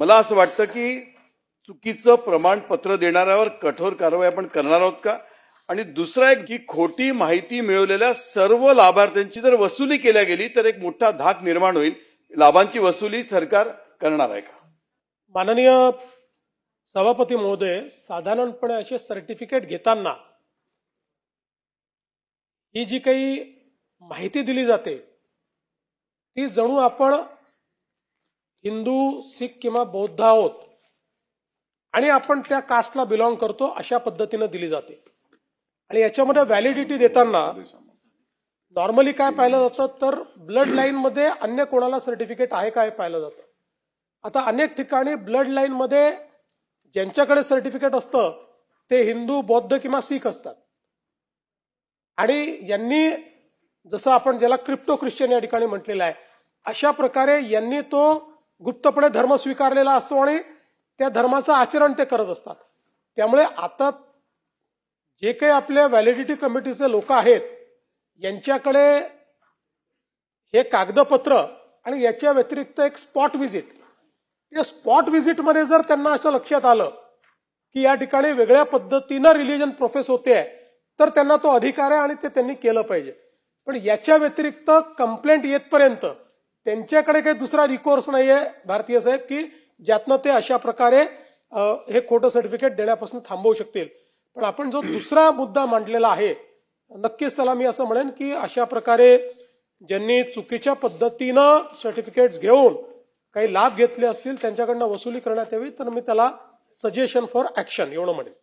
मला असं वाटतं की चुकीचं प्रमाणपत्र देणाऱ्यावर कठोर कारवाई आपण करणार आहोत का? आणि दुसरा एक की खोटी माहिती मिळवलेल्या सर्व लाभार्थ्यांची जर वसुली केल्या गेली तर एक मोठा धाक निर्माण होईल. लाभांची वसुली सरकार करणार आहे का? माननीय सभापती महोदय, साधारणपणे असे सर्टिफिकेट घेताना ही जी काही माहिती दिली जाते ती जणू आपण हिंदू, सिख किंवा बौद्ध आहोत आणि आपण त्या कास्टला बिलॉंग करतो अशा पद्धतीने दिली जाते. आणि याच्यामध्ये व्हॅलिडिटी देताना नॉर्मली काय पाहिलं जातं तर ब्लड लाईन मध्ये अन्य कोणाला सर्टिफिकेट आहे का हे पाहिलं जातं. आता अनेक ठिकाणी ब्लड लाईन मध्ये ज्यांच्याकडे सर्टिफिकेट असतं ते हिंदू, बौद्ध किंवा सिख असतात. आणि यांनी जसं आपण ज्याला क्रिप्टो ख्रिश्चन या ठिकाणी म्हटलेलं आहे अशा प्रकारे यांनी तो गुप्तपणे धर्म स्वीकारलेला असतो आणि त्या धर्माचं आचरण ते करत असतात. त्यामुळे आता जे काही आपल्या व्हॅलिडिटी कमिटीचे लोक आहेत यांच्याकडे हे कागदपत्र आणि याच्या व्यतिरिक्त एक स्पॉट व्हिजिट, त्या स्पॉट व्हिजिटमध्ये जर त्यांना असं लक्षात आलं की या ठिकाणी वेगळ्या पद्धतीनं रिलिजन प्रोफेस होते तर त्यांना तो अधिकार आहे आणि ते त्यांनी केलं पाहिजे. पण याच्या व्यतिरिक्त कंप्लेंट येतपर्यंत त्यांच्याकडे काही दुसरा रिकोर्स नाहीये भारतीय साहेब की ज्यातनं ते अशा प्रकारे हे खोटं सर्टिफिकेट देण्यापासून थांबवू शकतील. पण आपण जो दुसरा मुद्दा मांडलेला आहे नक्कीच त्याला मी असं म्हणेन की अशा प्रकारे ज्यांनी चुकीच्या पद्धतीनं सर्टिफिकेट्स घेऊन काही लाभ घेतले असतील त्यांच्याकडनं वसुली करण्यात यावी, तर मी त्याला सजेशन फॉर ऍक्शन एवढं म्हणेन.